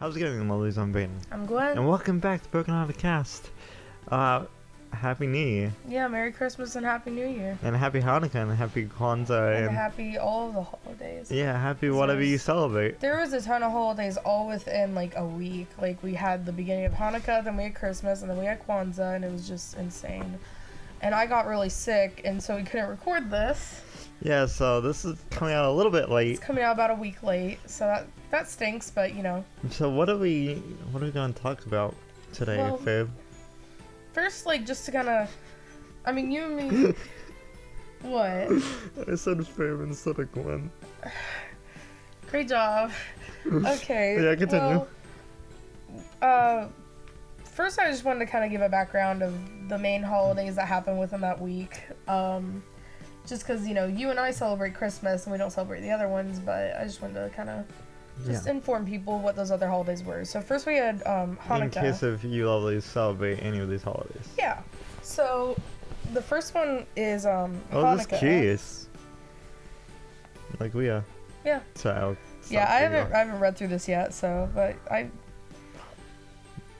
How's it going, Lilies? I'm Baden. I'm Gwen. And welcome back to Broken Hearted Cast. Happy New Year. Yeah, Merry Christmas and Happy New Year. And Happy Hanukkah and Happy Kwanzaa. And happy all of the holidays. Yeah, happy whatever you celebrate. There was a ton of holidays all within like a week. Like we had the beginning of Hanukkah, then we had Christmas, and then we had Kwanzaa, and it was just insane. And I got really sick, and so we couldn't record this. Yeah, so this is coming out a little bit late. It's coming out about a week late, so that stinks, but you know. So what are we going to talk about today, Fabe? First, like, just to kind of, I mean, you and me. What? I said Fabe instead of Gwen. Great job. Okay. Yeah, continue. Well, first I just wanted to kind of give a background of the main holidays that happen within that week. Just because, you know, you and I celebrate Christmas and we don't celebrate the other ones, but I just wanted to kind of inform people what those other holidays were. So first we had Hanukkah. In case if you lovelies celebrate any of these holidays. Yeah. So the first one is Hanukkah. I was just curious. Like we are. Yeah. So I haven't read through this yet, so but Do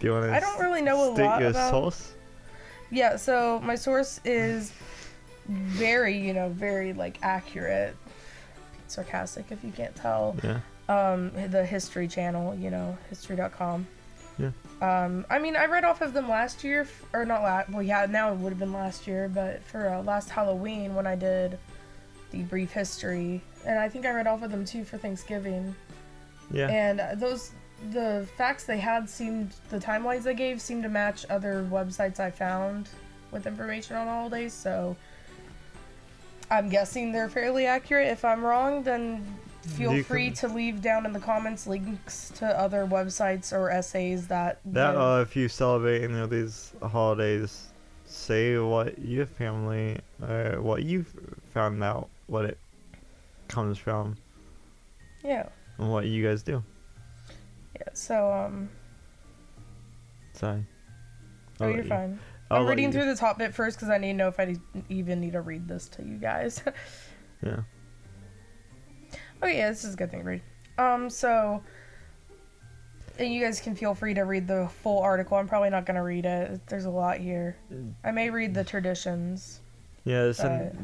you want to I don't really know a lot your about source? Yeah, so my source is very like accurate. Sarcastic if you can't tell. Yeah. The History Channel, history.com. Yeah. I mean, I read off of them last year, or not last, well, yeah, now it would have been last year, but for last Halloween when I did the brief history, and I think I read off of them too for Thanksgiving. Yeah. And the facts they had the timelines they gave seemed to match other websites I found with information on holidays, so I'm guessing they're fairly accurate. If I'm wrong, then feel free to leave down in the comments links to other websites or essays that if you celebrate any of these holidays, say what your family what you found out, what it comes from. Yeah. And what you guys do. Yeah, so Sorry. Oh, you're fine. I'm reading through the top bit first because I need to know if I even need to read this to you guys. Yeah. Oh yeah, this is a good thing to read. So, and you guys can feel free to read the full article. I'm probably not going to read it. There's a lot here. I may read the traditions. Yeah,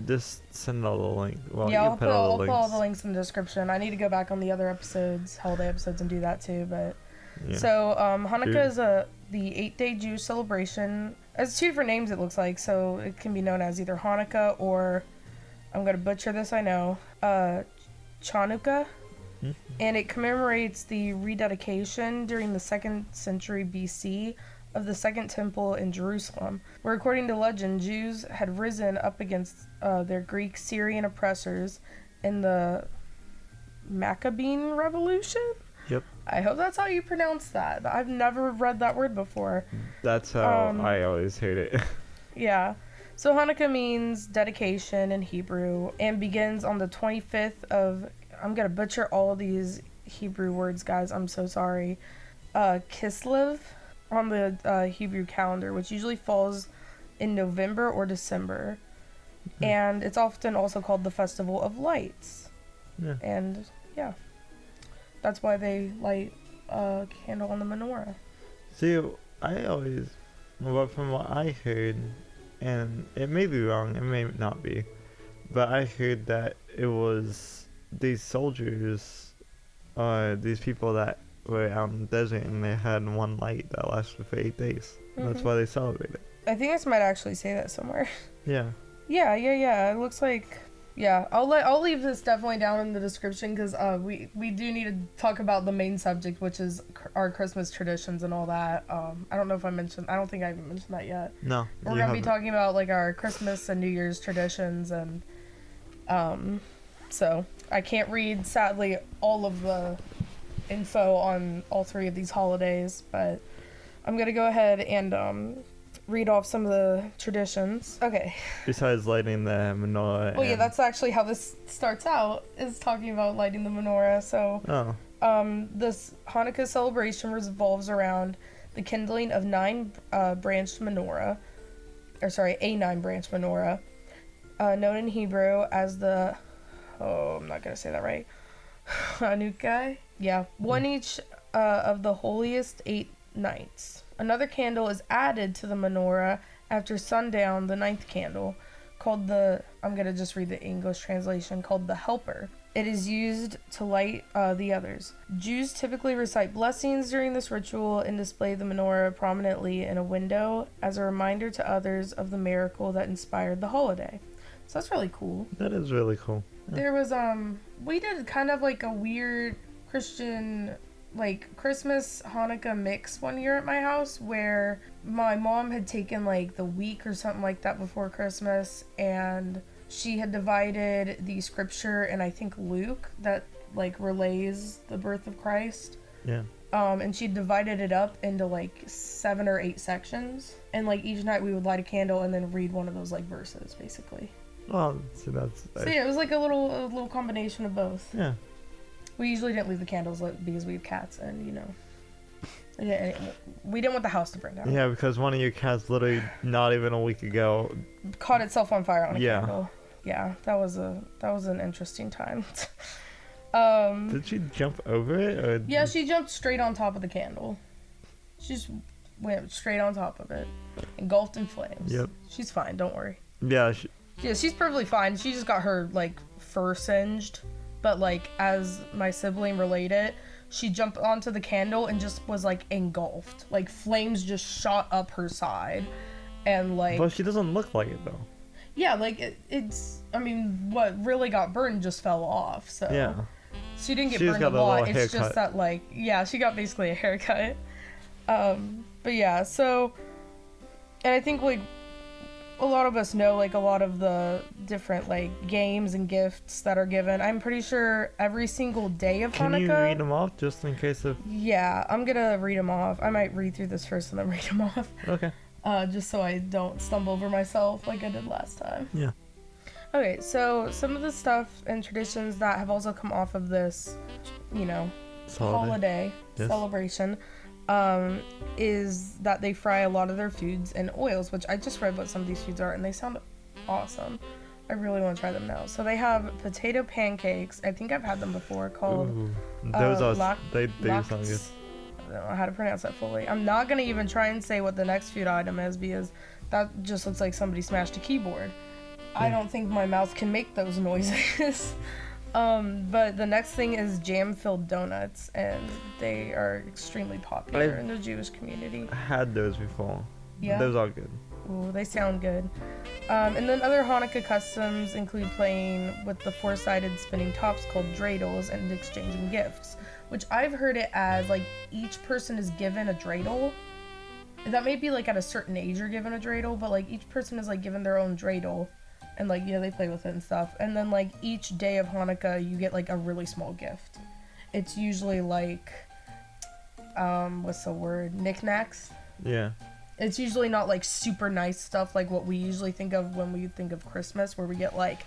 just send all the link. Well, yeah, I'll put all the links in the description. I need to go back on the other episodes, holiday episodes, and do that too. But yeah. So Hanukkah is the 8-day Jewish celebration. It has two different names, it looks like. So it can be known as either Hanukkah or, I'm going to butcher this, I know, Chanukah. Mm-hmm. And it commemorates the rededication during the 2nd century BC of the Second Temple in Jerusalem, where according to legend, Jews had risen up against their Greek Syrian oppressors in the Maccabean Revolution? Yep. I hope that's how you pronounce that. I've never read that word before. That's how I always heard it. Yeah. So Hanukkah means dedication in Hebrew and begins on the 25th of, I'm going to butcher all of these Hebrew words, guys. I'm so sorry. Kislev on the Hebrew calendar, which usually falls in November or December. Mm-hmm. And it's often also called the Festival of Lights. Yeah. And yeah, that's why they light a candle on the menorah. See, from what I heard, and it may be wrong, it may not be, but I heard that it was these soldiers, these people that were out in the desert and they had one light that lasted for 8 days. Mm-hmm. That's why they celebrate it. I think this might actually say that somewhere. Yeah. Yeah. It looks like, yeah. I'll leave this definitely down in the description because we do need to talk about the main subject, which is our Christmas traditions and all that. I don't know if I don't think I even mentioned that yet. No. We're gonna be talking about like our Christmas and New Year's traditions, and so I can't read sadly all of the info on all three of these holidays, but I'm gonna go ahead and read off some of the traditions. Okay. Besides lighting the menorah. Well, yeah, that's actually how this starts out, is talking about lighting the menorah. So, this Hanukkah celebration revolves around the kindling of a 9-branched menorah, known in Hebrew as I'm not gonna say that right. Hanukkah. Yeah, one each of the holiest 8 nights. Another candle is added to the menorah after sundown, the 9th candle, called I'm going to just read the English translation, called the Helper. It is used to light the others. Jews typically recite blessings during this ritual and display the menorah prominently in a window as a reminder to others of the miracle that inspired the holiday. So that's really cool. That is really cool. Yeah. There was, we did kind of like a weird Christian, like, Christmas Hanukkah mix one year at my house, where my mom had taken like the week or something like that before Christmas, and she had divided the scripture in, I think, Luke, that like relays the birth of Christ. Yeah. And she divided it up into like 7 or 8 sections, and like each night we would light a candle and then read one of those like verses, basically. Oh, so that's. So yeah, it was like a little combination of both. Yeah. We usually didn't leave the candles lit because we have cats, and you know, we didn't want the house to burn down. Yeah, because one of your cats literally not even a week ago caught itself on fire on a Yeah. candle. Yeah, that was an interesting time. Did she jump over it? Or... Yeah, she jumped straight on top of the candle. She just went straight on top of it, engulfed in flames. Yep. She's fine. Don't worry. Yeah. Yeah, she's perfectly fine. She just got her like fur singed, but like as my sibling relayed it, she jumped onto the candle and just was like engulfed. Like flames just shot up her side, and like. But she doesn't look like it though. Yeah, like it's. I mean, what really got burned just fell off. So. Yeah. She didn't get She's burned got a a lot. little It's just haircut. that like, yeah, she got basically a haircut. But yeah, so, and I think like a lot of us know like a lot of the different like games and gifts that are given. I'm pretty sure every single day of Can Hanukkah. you read them off just in case of? Yeah, I'm gonna read them off. I might read through this first and then read them off. Okay. Just so I don't stumble over myself like I did last time. Yeah. Okay, so some of the stuff and traditions that have also come off of this, you know, holiday Yes. celebration, is that they fry a lot of their foods in oils, which I just read what some of these foods are, and they sound awesome. I really want to try them now. So they have potato pancakes. I think I've had them before, called Ooh. Those are lax- they sound good. I don't know how to pronounce that fully. I'm not going to even try and say what the next food item is, because that just looks like somebody smashed a keyboard. I don't think my mouth can make those noises. But the next thing is jam-filled donuts, and they are extremely popular in the Jewish community. I had those before. Yeah? Those are good. Ooh, they sound good. And then other Hanukkah customs include playing with the four-sided spinning tops called dreidels and exchanging gifts, which I've heard it as, like, each person is given a dreidel. That may be, like, at a certain age you're given a dreidel, but, like, each person is, like, given their own dreidel. And, like, they play with it and stuff. And then, like, each day of Hanukkah, you get, like, a really small gift. It's usually, like, what's the word? Knickknacks? Yeah. It's usually not, like, super nice stuff like what we usually think of when we think of Christmas, where we get, like,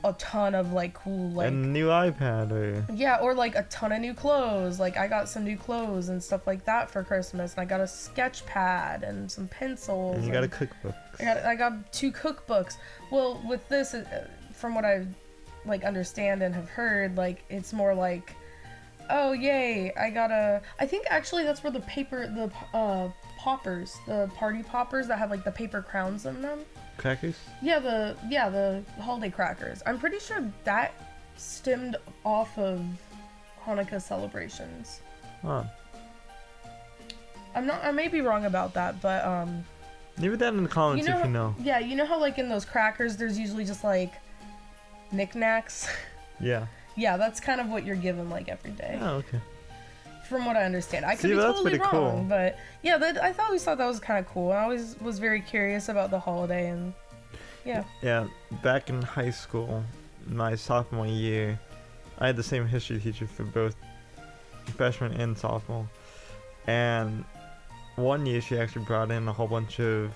a ton of, like, cool, like... A new iPad or... Yeah, or, like, a ton of new clothes. Like, I got some new clothes and stuff like that for Christmas. And I got a sketch pad and some pencils. And you got a cookbook. I got 2 cookbooks. Well, with this, from what I, like, understand and have heard, like, it's more like, oh, yay, I think actually that's where the poppers, the party poppers that have, like, the paper crowns in them. Crackers? Yeah, the holiday crackers. I'm pretty sure that stemmed off of Hanukkah celebrations. Huh. I may be wrong about that, but Leave that in the comments if you know. Yeah, you know how like in those crackers there's usually just like knickknacks? Yeah. Yeah, that's kind of what you're given like every day. Oh, okay. From what I understand. I could See, be that's totally pretty wrong, cool. but yeah, I always thought that was kind of cool. I always was very curious about the holiday, and yeah. Yeah, back in high school, my sophomore year, I had the same history teacher for both freshman and sophomore. And one year she actually brought in a whole bunch of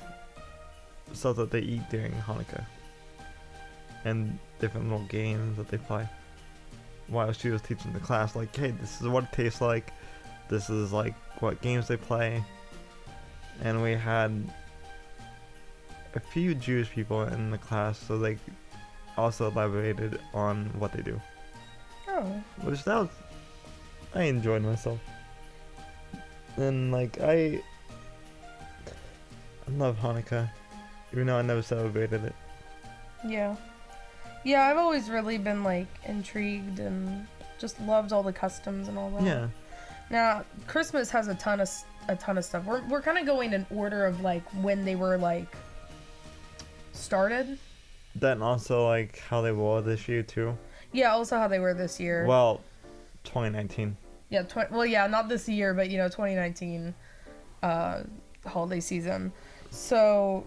stuff that they eat during Hanukkah. And different little games that they play. While she was teaching the class, like, hey, this is what it tastes like. This is like what games they play. And we had a few Jewish people in the class, so they also elaborated on what they do. Oh. Which that was, I enjoyed myself. And like I love Hanukkah, even though I never celebrated it. Yeah. Yeah, I've always really been like intrigued and just loved all the customs and all that. Yeah. Now, Christmas has a ton of stuff. We're kind of going in order of like when they were like started. Then also like how they were this year too. Yeah, also how they were this year. Well, 2019. Yeah, yeah, not this year, but 2019 holiday season. So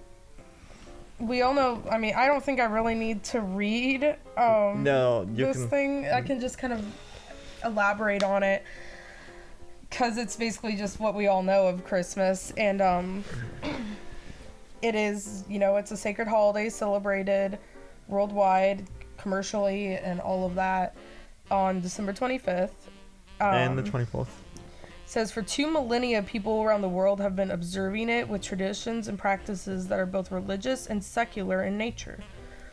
we all know, I mean, I don't think I really need to read No, thing. I can just kind of elaborate on it because it's basically just what we all know of Christmas. And it is, it's a sacred holiday celebrated worldwide, commercially, and all of that on December 25th. And the 24th. Says for 2 millennia, people around the world have been observing it with traditions and practices that are both religious and secular in nature.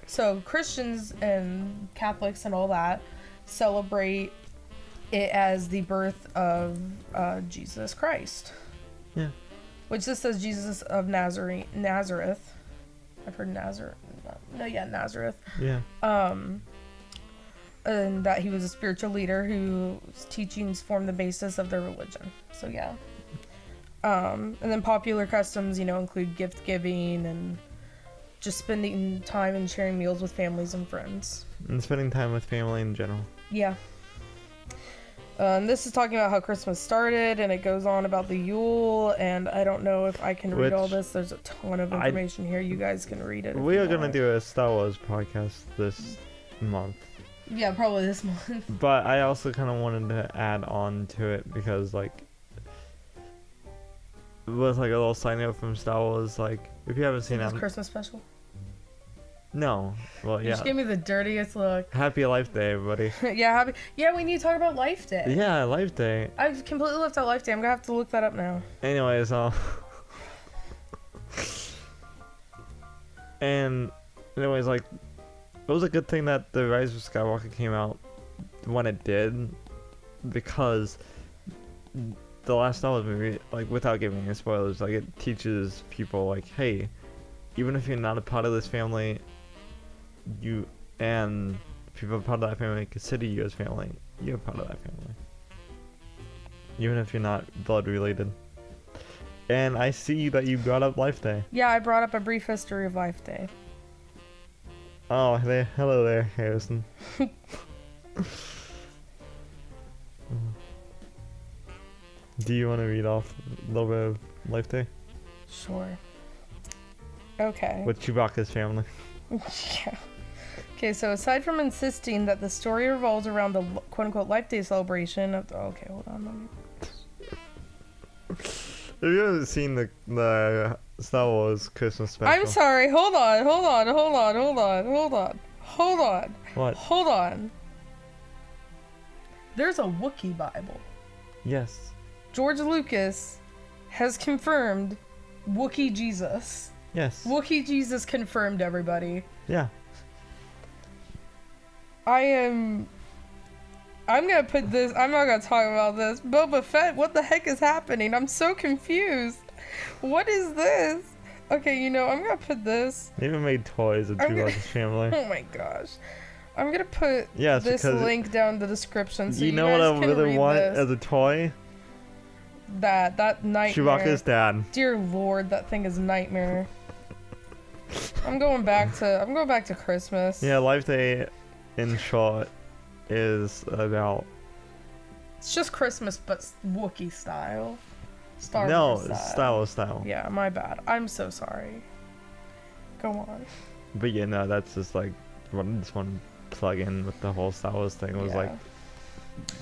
So Christians and Catholics and all that celebrate it as the birth of Jesus Christ. Yeah. Which this says Jesus of Nazareth. I've heard Nazareth. Nazareth. Yeah. And that he was a spiritual leader whose teachings form the basis of their religion. So yeah. And then popular customs, include gift giving and just spending time and sharing meals with families and friends. And spending time with family in general. Yeah. And this is talking about how Christmas started, and it goes on about the Yule, and I don't know if I can read all this. There's a ton of information here. You guys can read it. We are going to do a Star Wars podcast this month. Yeah, probably this month. But I also kind of wanted to add on to it because, like, with like a little sign note from Star Wars, like, if you haven't seen it, Christmas special. No, well, You yeah. just gave me the dirtiest look. Happy Life Day, everybody. Yeah, we need to talk about Life Day. Yeah, Life Day. I've completely left out Life Day. I'm gonna have to look that up now. Anyways, and anyways, like, it was a good thing that the Rise of Skywalker came out when it did, because the last Star Wars movie, like, without giving any spoilers, like, it teaches people, like, hey, even if you're not a part of this family, you and people part of that family consider you as family. You're part of that family, even if you're not blood related. And I see that you brought up Life Day. Yeah, I brought up a brief history of Life Day. Oh, hello there, Harrison. Do you want to read off a little bit of Life Day? Sure. Okay. With Chewbacca's family. Yeah. Okay, so aside from insisting that the story revolves around the quote-unquote Life Day celebration of okay, hold on, Have you ever seen the Star Wars Christmas special? I'm sorry, hold on. What? Hold on. There's a Wookiee Bible. Yes. George Lucas has confirmed Wookiee Jesus. Yes. Wookiee Jesus confirmed, everybody. Yeah. I'm gonna put this, I'm not gonna talk about this. Boba Fett, what the heck is happening? I'm so confused. What is this? Okay, I'm gonna put this. They even made toys of Chewbacca's family. Oh my gosh. I'm gonna put Yes, this link down in the description so you know guys what I can really read want this. as a toy? That nightmare. Chewbacca's dad. Dear Lord, that thing is a nightmare. I'm going back to Christmas. Yeah, Life Day, in short, is about... It's just Christmas, but Wookiee style. Star No, Wars style. style. Yeah, my bad. I'm so sorry. Go on. But yeah, no, that's just like just one plug in with the whole Star Wars thing. Was like,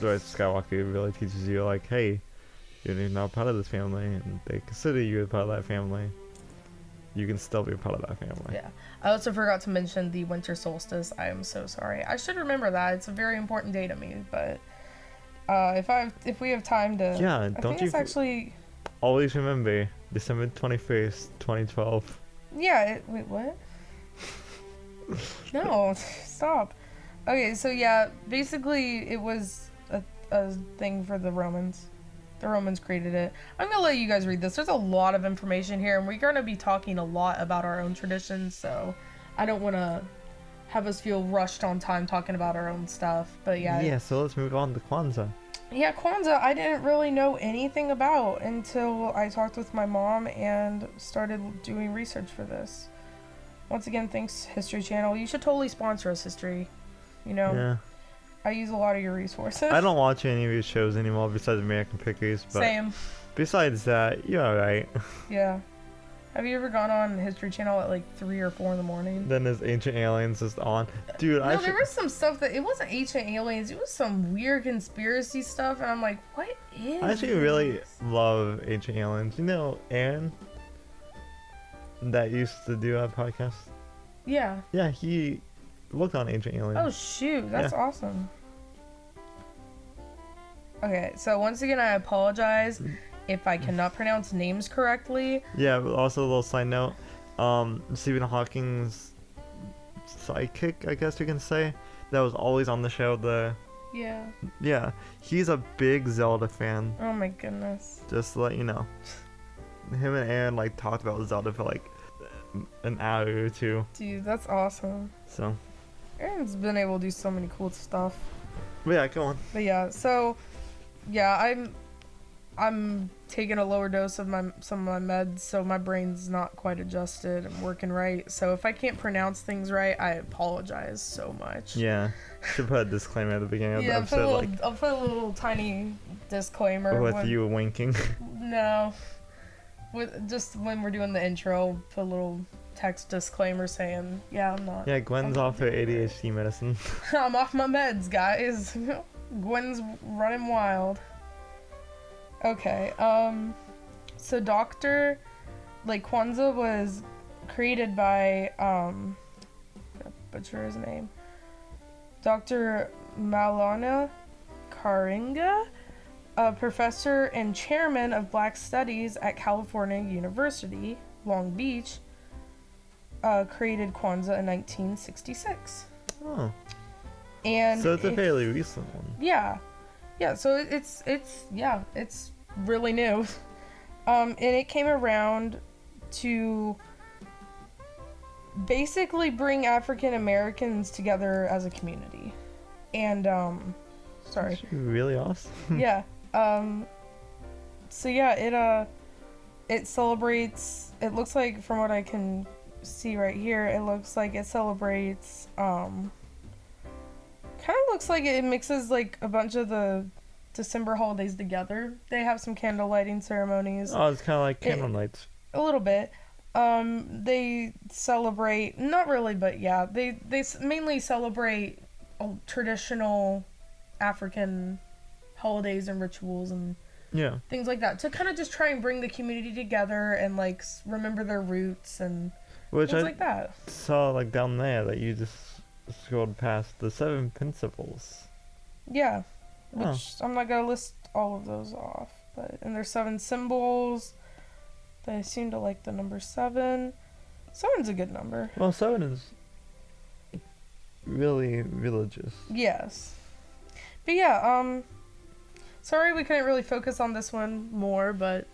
the Rise of Skywalker really teaches you, like, hey, you're not part of this family, and they consider you a part of that family. You can still be a part of that family. Yeah. I also forgot to mention the winter solstice. I am so sorry. I should remember that. It's a very important day to me, but if we have time to... Yeah, I don't think you it's actually... always remember December 21st, 2012. Yeah, wait, what? No, stop. Okay, so yeah, basically it was a thing for the Romans. The Romans created it. I'm gonna let you guys read this. There's a lot of information here, and we're gonna be talking a lot about our own traditions, so I don't want to have us feel rushed on time talking about our own stuff. But yeah. Yeah, so let's move on to Kwanzaa. Yeah, Kwanzaa, I didn't really know anything about until I talked with my mom and started doing research for this. Once again, thanks, History Channel. You should totally sponsor us, History. You know? Yeah. I use a lot of your resources. I don't watch any of these shows anymore besides American Pickers, but Same. besides that, you're alright. Yeah. Have you ever gone on History Channel at like 3 or 4 in the morning? Then there's Ancient Aliens just on. Dude, No, there was some stuff that, it wasn't Ancient Aliens, it was some weird conspiracy stuff, and I'm like, what is I actually this? really love Ancient Aliens. You know Aaron? That used to do a podcast? Yeah. Yeah, he worked on Ancient Aliens. Oh shoot, that's awesome. Okay, so once again, I apologize if I cannot pronounce names correctly. Yeah, but also a little side note. Stephen Hawking's sidekick, I guess you can say, that was always on the show. Yeah, he's a big Zelda fan. Oh my goodness. Just to let you know. Him and Aaron like talked about Zelda for like an hour or two. Dude, that's awesome. So. Aaron's been able to do so many cool stuff. But yeah, go on. But yeah, so yeah, I'm taking a lower dose of some of my meds, so my brain's not quite adjusted and working right. So if I can't pronounce things right, I apologize so much. Yeah, should put a disclaimer at the beginning of the Yeah, episode. I'll put a little tiny disclaimer. With you winking. No. Just when we're doing the intro, put a little text disclaimer saying, yeah, I'm not. Yeah, Gwen's off her ADHD medicine. I'm off my meds, guys. Gwen's running wild. Okay, so Kwanzaa was created by, I'm gonna butcher his name, Dr. Maulana Karinga, a professor and chairman of Black Studies at California University, Long Beach, created Kwanzaa in 1966. Oh. And so it's a fairly recent one. Yeah. Yeah, so it's really new. And it came around to basically bring African Americans together as a community. And sorry. That's really awesome. Yeah. So yeah, it celebrates, it looks like, from what I can see right here, it looks like it celebrates kind of looks like it mixes like a bunch of the December holidays together. They have some candle lighting ceremonies. Oh, it's kind of like candle nights. A little bit. They celebrate, not really, but yeah, they mainly celebrate traditional African holidays and rituals and things like that, to kind of just try and bring the community together and like remember their roots and things like that. Saw like down there that you just scrolled past the 7 principles. Yeah, which I'm not gonna list all of those off, but and there's 7 symbols. They seem to like the number 7. 7's a good number. Well, 7 is really religious. Yes. But yeah, sorry we couldn't really focus on this one more, but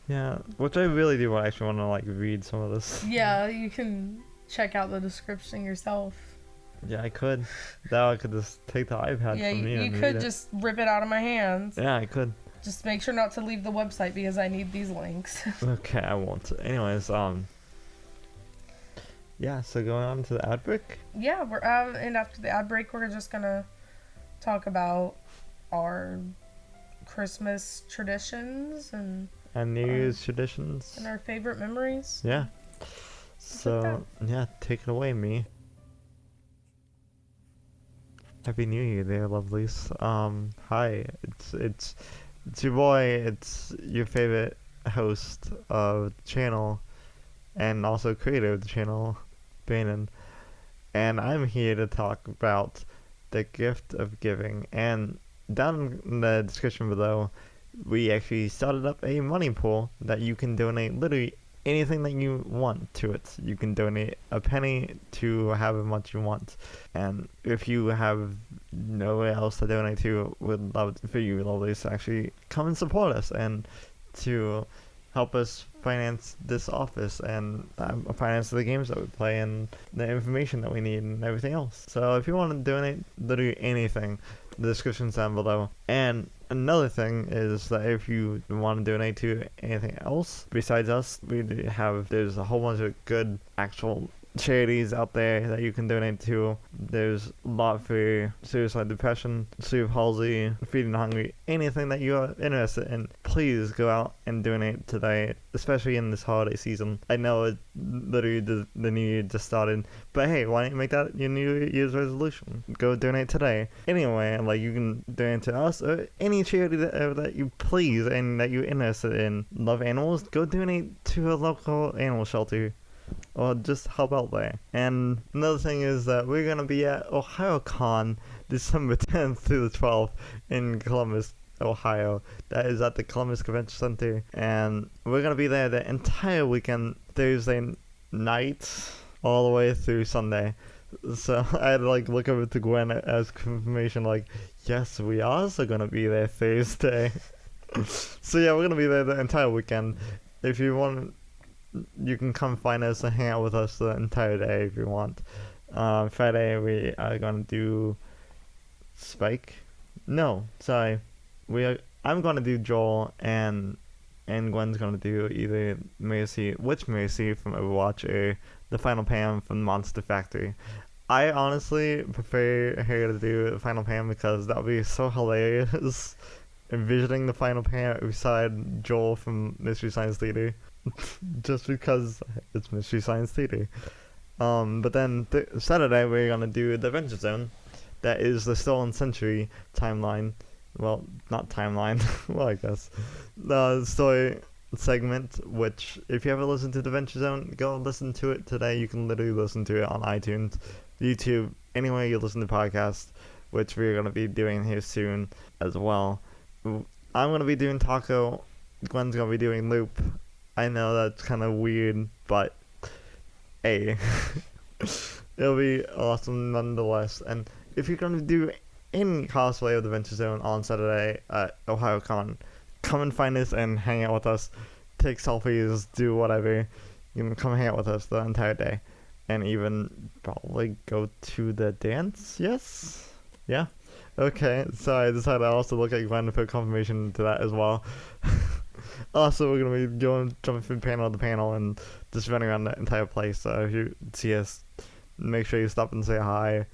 yeah, which I really do actually want to like read some of this. Yeah, you can check out the description yourself. Yeah, I could. Now I could just take the iPad Yeah, from me and you read could it. just rip it out of my hands. Yeah, I could. Just make sure not to leave the website because I need these links. Okay, I won't. Anyways, yeah, so going on to the ad break? Yeah, we're and after the ad break, we're just gonna talk about our Christmas traditions and New Year's traditions. and our favorite memories. Yeah. So, yeah, take it away, me. Happy New Year there, lovelies. Hi, it's your boy, it's your favorite host of the channel, and also creator of the channel, Brandon. And I'm here to talk about the gift of giving. And down in the description below, we actually started up a money pool that you can donate literally anything that you want to it. You can donate a penny to however much you want. And if you have nowhere else to donate to, would love for you lovelies to actually come and support us and to help us finance this office and finance the games that we play and the information that we need and everything else. So if you want to donate literally anything, the description's down below. And another thing is that if you want to donate to anything else besides us, there's a whole bunch of good actual charities out there that you can donate to. There's a lot for suicide, depression, cerebral palsy, feeding the hungry, anything that you are interested in. Please go out and donate today, especially in this holiday season. I know it literally the new year just started, but hey, why don't you make that your New Year's resolution? Go donate today. Anyway, like you can donate to us or any charity that you please and that you're interested in. Love animals? Go donate to a local animal shelter. Or just help out there. And another thing is that we're going to be at OhioCon December 10th through the 12th in Columbus, Ohio. That is at the Columbus Convention Center. And we're going to be there the entire weekend, Thursday night, all the way through Sunday. So I had to look over to Gwen as confirmation, yes, we are also going to be there Thursday. So yeah, we're going to be there the entire weekend. If you want, you can come find us and hang out with us the entire day if you want. Friday we are gonna do Spike. No, sorry. I'm gonna do Joel and Gwen's gonna do either Mercy from Overwatch or the Final Pam from Monster Factory. I honestly prefer her to do the Final Pam because that would be so hilarious. Envisioning the Final Pam beside Joel from Mystery Science Theater. Just because it's Mystery Science Theater. But then Saturday we're gonna do the Adventure Zone. That is the Stolen Century timeline. Well, not timeline. Well, I guess the story segment. Which, if you ever listened to the Adventure Zone, go listen to it today. You can literally listen to it on iTunes, YouTube, anywhere you listen to podcasts. Which we're gonna be doing here soon as well. I'm gonna be doing Taco. Gwen's gonna be doing Loop. I know that's kind of weird, but hey, it'll be awesome nonetheless. And if you're gonna do any cosplay of the Adventure Zone on Saturday at OhioCon, come and find us and hang out with us. Take selfies, do whatever. You can come hang out with us the entire day, and even probably go to the dance. Yes, yeah. Okay, so I decided I also look at Gwen to put confirmation to that as well. Also, we're going to be jumping from panel to panel and just running around the entire place. So if you see us, make sure you stop and say hi,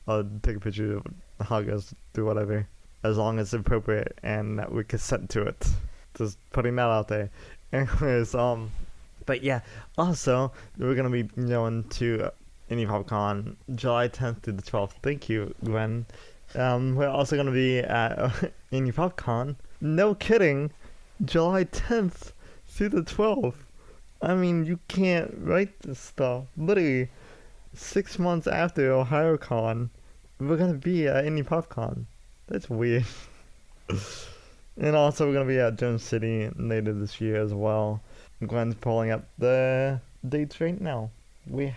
or take a picture, hug us, do whatever, as long as it's appropriate and that we consent to it. Just putting that out there. Anyways, but yeah, also, we're going to be going to Indie PopCon July 10th to the 12th. Thank you, Gwen. We're also going to be at Indie PopCon. No kidding. July 10th through the 12th. I mean, you can't write this stuff. Literally, 6 months after OhioCon, we're gonna be at Indie PopCon. That's weird. And also, we're gonna be at Gem City later this year as well. Gwen's pulling up the dates right now. It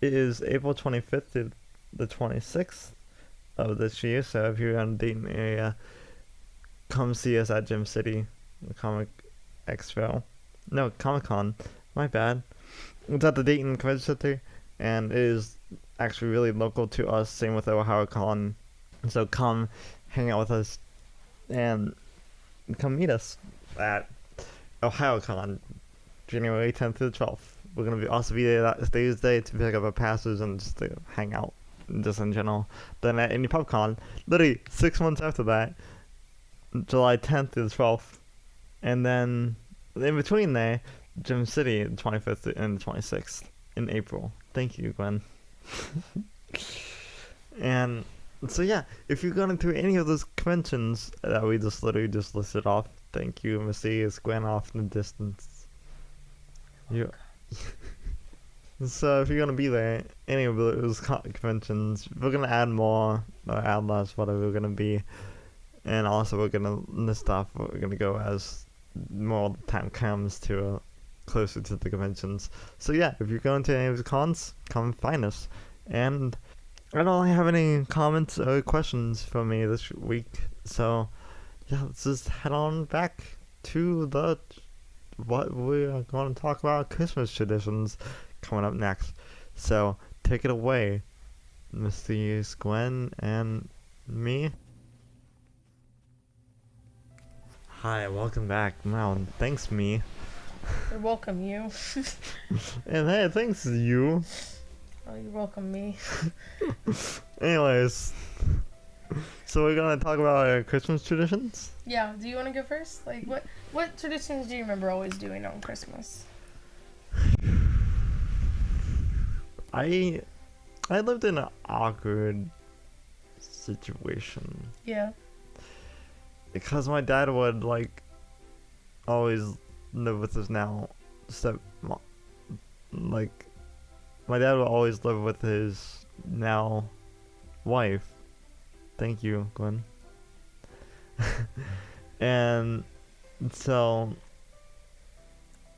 is April 25th to the 26th of this year. So if you're in the Dayton area, come see us at Gem City. Comic Expo. No, Comic-Con. My bad. It's at the Dayton Convention Center, and it is actually really local to us. Same with OhioCon. So come hang out with us and come meet us at OhioCon, January 10th to the 12th. We're going to also be there that Thursday to pick up our passes and just to hang out, just in general. Then at Indie PopCon, literally 6 months after that, July 10th to the 12th. And then in between there, Gem City, the 25th and the 26th in April. Thank you, Gwen. And so yeah, if you're going to any of those conventions that we just literally just listed off, thank you, Mercedes, Gwen off in the distance. You. So if you're going to be there, any of those conventions, we're going to add more, or add less, whatever we're going to be. And also we're going to list off what we're going to go as more time comes to closer to the conventions. So yeah, if you're going to any of the cons, come find us. And I don't really have any comments or questions from me this week, so yeah, let's just head on back to what we are going to talk about, Christmas traditions, coming up next. So take it away, Mr. Gwen and me. Hi, welcome back. Wow, thanks, me. You're welcome, you. And hey, thanks, you. Oh, you're welcome, me. Anyways, so we're gonna talk about our Christmas traditions. Yeah, do you want to go first? Like, what traditions do you remember always doing on Christmas? I lived in an awkward situation Yeah. because my dad would like always live with his now stepmom. Like, my dad would always live with his now wife. Thank you, Gwen. And so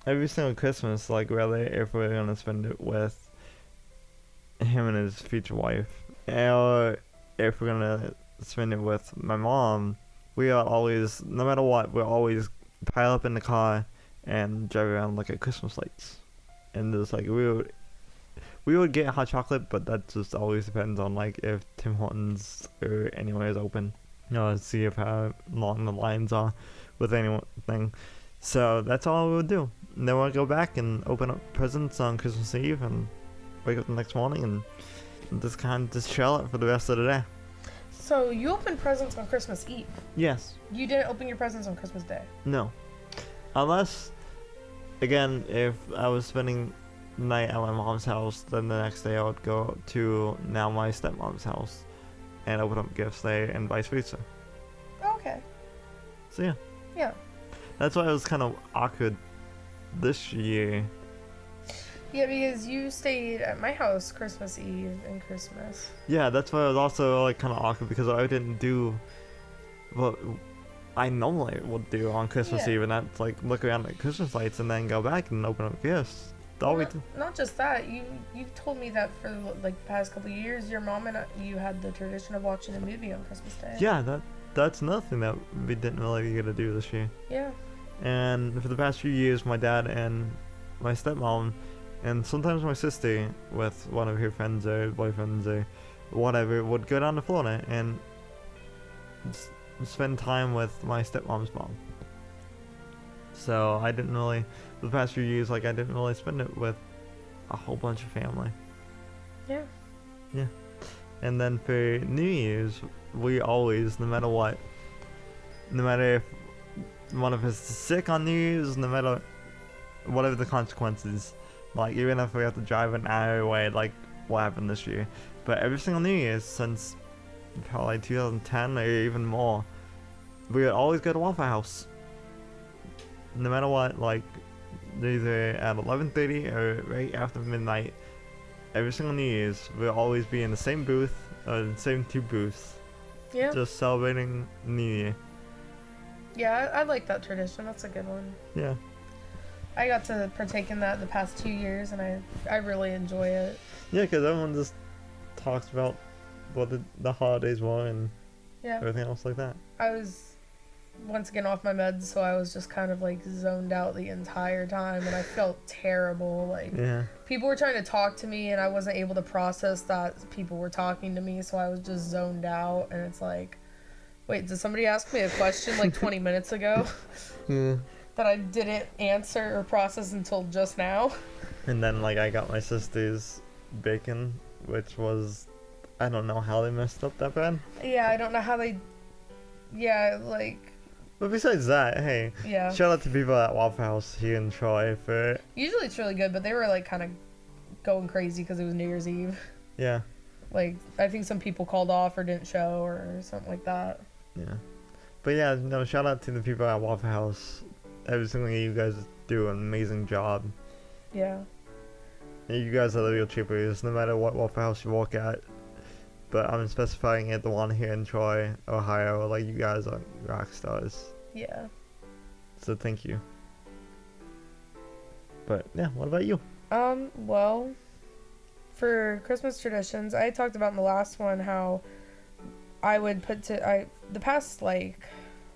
every single Christmas, like, whether if we're gonna spend it with him and his future wife, or if we're gonna spend it with my mom, we are always, no matter what, we'll always pile up in the car and drive around, like, at Christmas lights. And just like we would get hot chocolate, but that just always depends on like if Tim Hortons or anywhere is open. See if how long the lines are with anything. So that's all we would do. And then we'll go back and open up presents on Christmas Eve and wake up the next morning and just kind of just chill out for the rest of the day. So you opened presents on Christmas Eve? Yes. You didn't open your presents on Christmas Day? No. Unless, again, if I was spending the night at my mom's house, then the next day I would go to now my stepmom's house and open up gifts there and vice versa. Okay. So yeah. Yeah. That's why it was kind of awkward this year. Yeah, because you stayed at my house Christmas Eve and Christmas. Yeah, that's why it was also like kind of awkward because I didn't do what I normally would do on Christmas Eve, and that's like look around at Christmas lights and then go back and open up gifts. Not just that, you told me that for like the past couple of years, your mom and you had the tradition of watching a movie on Christmas Day. Yeah, that's nothing that we didn't really get to do this year. Yeah. And for the past few years, my dad and my stepmom, and sometimes my sister with one of her friends or boyfriends or whatever, would go down to Florida and spend time with my stepmom's mom. So I didn't really, for the past few years, like I didn't really spend it with a whole bunch of family. Yeah. Yeah. And then for New Year's, we always, no matter what, no matter if one of us is sick on New Year's, no matter whatever the consequences, like even if we have to drive an hour away, like what happened this year, but every single New Year's since probably 2010 or even more, we would always go to Waffle House. No matter what, like either at 11:30 or right after midnight, every single New Year's, we'll always be in the same booth, the same two booths, Yeah. just celebrating New Year. Yeah, I like that tradition. That's a good one. Yeah. I got to partake in that the past 2 years, and I really enjoy it. Yeah, because everyone just talks about what the holidays were and Yeah. everything else like that. I was once again off my meds, so I was just kind of like zoned out the entire time, and I felt terrible. Like, Yeah. people were trying to talk to me, and I wasn't able to process that people were talking to me, so I was just zoned out. And it's like, wait, did somebody ask me a question like 20 minutes ago Yeah. that I didn't answer or process until just now? And then like I got my sister's bacon, which was, I don't know how they messed up that bad. Yeah, I don't know how they. Yeah, like. But besides that, hey, Yeah. shout out to people at Waffle House here in Troy for, Usually it's really good, but they were like kind of going crazy because it was New Year's Eve. yeah. Like, I think some people called off or didn't show or something like that. Yeah. But yeah, no, shout out to the people at Waffle House. Every single year you guys do an amazing job. Yeah. You guys are the real cheapers, no matter what Waffle House you walk at. But I'm specifying it, the one here in Troy, Ohio. Like, you guys are rock stars. Yeah. So thank you. But yeah, what about you? Well, for Christmas traditions, I talked about in the last one how I would the past like,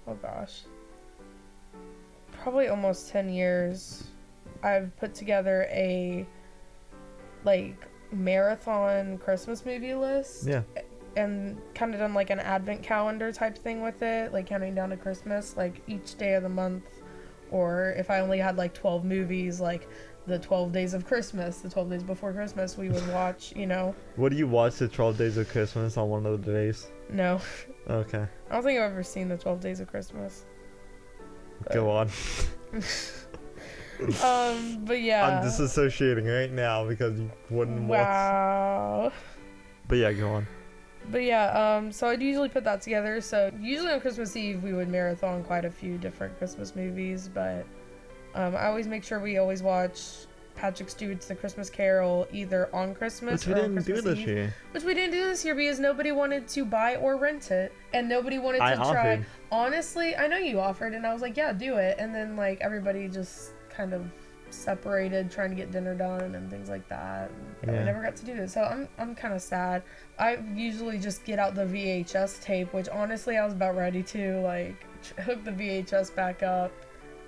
oh gosh, probably almost 10 years, I've put together a like marathon Christmas movie list. Yeah. And kind of done like an advent calendar type thing with it, like counting down to Christmas, like each day of the month. Or if I only had like 12 movies, like the 12 days of Christmas, the 12 days before Christmas, we would watch, you know. What do you watch the 12 Days of Christmas on one of the days? No. Okay. I don't think I've ever seen the 12 days of Christmas. Go on. But yeah. I'm disassociating right now because you wouldn't watch. Wow. But yeah, go on. But yeah, so I'd usually put that together. So usually on Christmas Eve, we would marathon quite a few different Christmas movies. But I always make sure we always watch Patrick Stewart's The Christmas Carol either on Christmas or on Christmas Eve. Which we didn't do this year because nobody wanted to buy or rent it. And nobody wanted to try. Offered. Honestly, I know you offered. And I was like, yeah, do it. And then like everybody just kind of separated trying to get dinner done and things like that, and we never got to do it, so I'm kind of sad. I usually just get out the VHS tape, which honestly I was about ready to like hook the VHS back up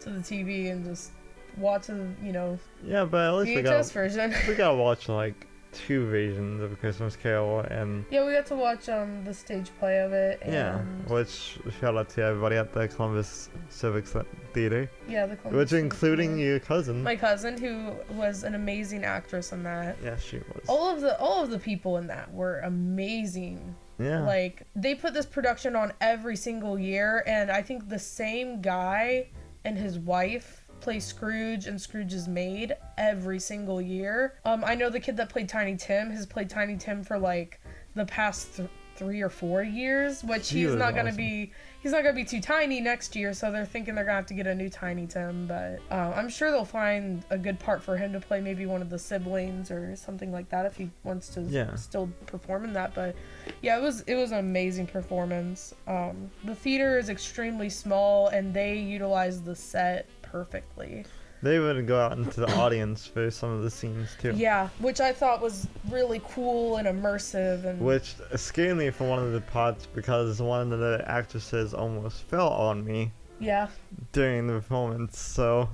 to the TV and just watch the, you know, but at least VHS version. We gotta watch like 2 versions of A Christmas Carol, and we got to watch the stage play of it, and which shout out to everybody at the Columbus Civic Theater, the Columbus which including your cousin, my cousin, who was an amazing actress in that. She was. All of the people in that were amazing. Like they put this production on every single year, and I think the same guy and his wife play Scrooge and Scrooge's maid every single year. I know the kid that played Tiny Tim has played Tiny Tim for like the past 3 or 4 years, which he's not gonna be too tiny next year, so they're thinking they're gonna have to get a new Tiny Tim. But I'm sure they'll find a good part for him to play, maybe one of the siblings or something like that if he wants to still perform in that. But yeah, it was an amazing performance. The theater is extremely small and they utilize the set perfectly. They would go out into the audience for some of the scenes too. Yeah, which I thought was really cool and immersive, and which scared me for one of the parts because one of the actresses almost fell on me. Yeah. During the performance, so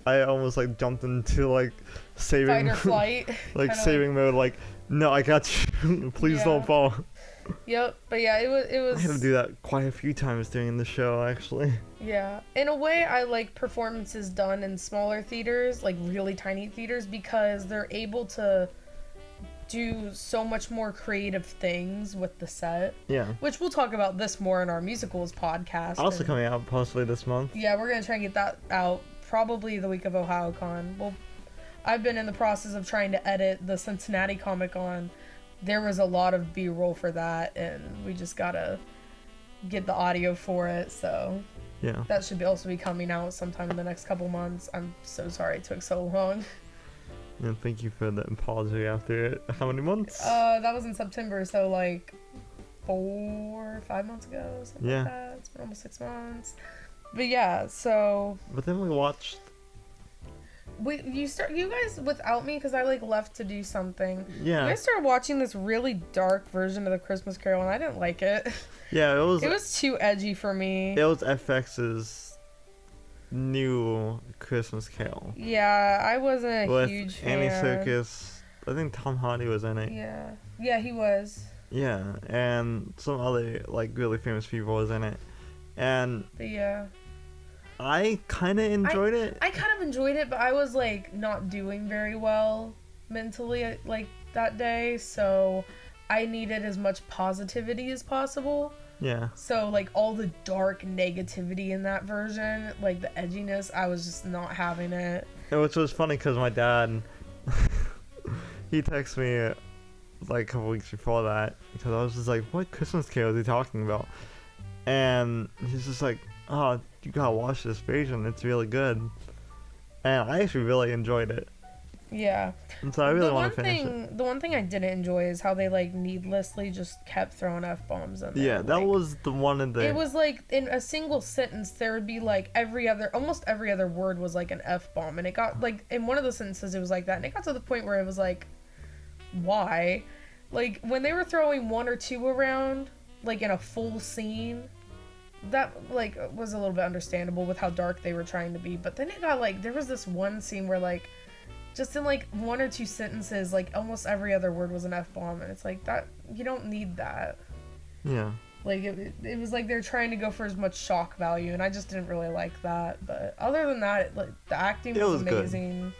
I almost like jumped into like saving fight or flight, like saving mode. Like, no, I got you. Please don't fall. Yep, but yeah, it was. I had to do that quite a few times during the show, actually. Yeah, in a way, I like performances done in smaller theaters, like really tiny theaters, because they're able to do so much more creative things with the set. Yeah. Which we'll talk about this more in our musicals podcast. Also coming out possibly this month. Yeah, we're gonna try and get that out probably the week of OhioCon. Well, I've been in the process of trying to edit the Cincinnati Comic-Con. There was a lot of B-roll for that, and we just gotta get the audio for it, so yeah, that should also be coming out sometime in the next couple months. I'm so sorry it took so long. And thank you for the apology after how many months? That was in September, so like 4 or 5 months ago, something like that. It's been almost 6 months. But yeah, so. But then we watched. You guys without me, because I like left to do something. Yeah. You guys started watching this really dark version of the Christmas Carol, and I didn't like it. Yeah, it was too edgy for me. It was FX's new Christmas Carol. Yeah, I wasn't a huge fan. Andy Serkis, I think Tom Hardy was in it. Yeah, he was. Yeah, and some other like really famous people was in it, and. But yeah. I kind of enjoyed it. I kind of enjoyed it, but I was like not doing very well mentally like that day, so I needed as much positivity as possible. Yeah. So like all the dark negativity in that version, like the edginess, I was just not having it. Which was funny because my dad, he texted me like a couple weeks before that because I was just like, "What Christmas Carol is he talking about?" And he's just like, "Oh, you gotta watch this version. It's really good." And I actually really enjoyed it. Yeah. And so I really want to finish it. The one thing I didn't enjoy is how they like needlessly just kept throwing f-bombs in there. Yeah, that like, was the one in there. It was like in a single sentence there would be like almost every other word was like an f-bomb, and it got like in one of the sentences it was like that, and it got to the point where it was like, why? Like when they were throwing one or two around like in a full scene, that like was a little bit understandable with how dark they were trying to be, but then it got like there was this one scene where like just in like one or two sentences like almost every other word was an f-bomb, and it's like that you don't need that. Yeah. Like it was like they're trying to go for as much shock value, and I just didn't really like that. But other than that, like the acting was amazing. Good.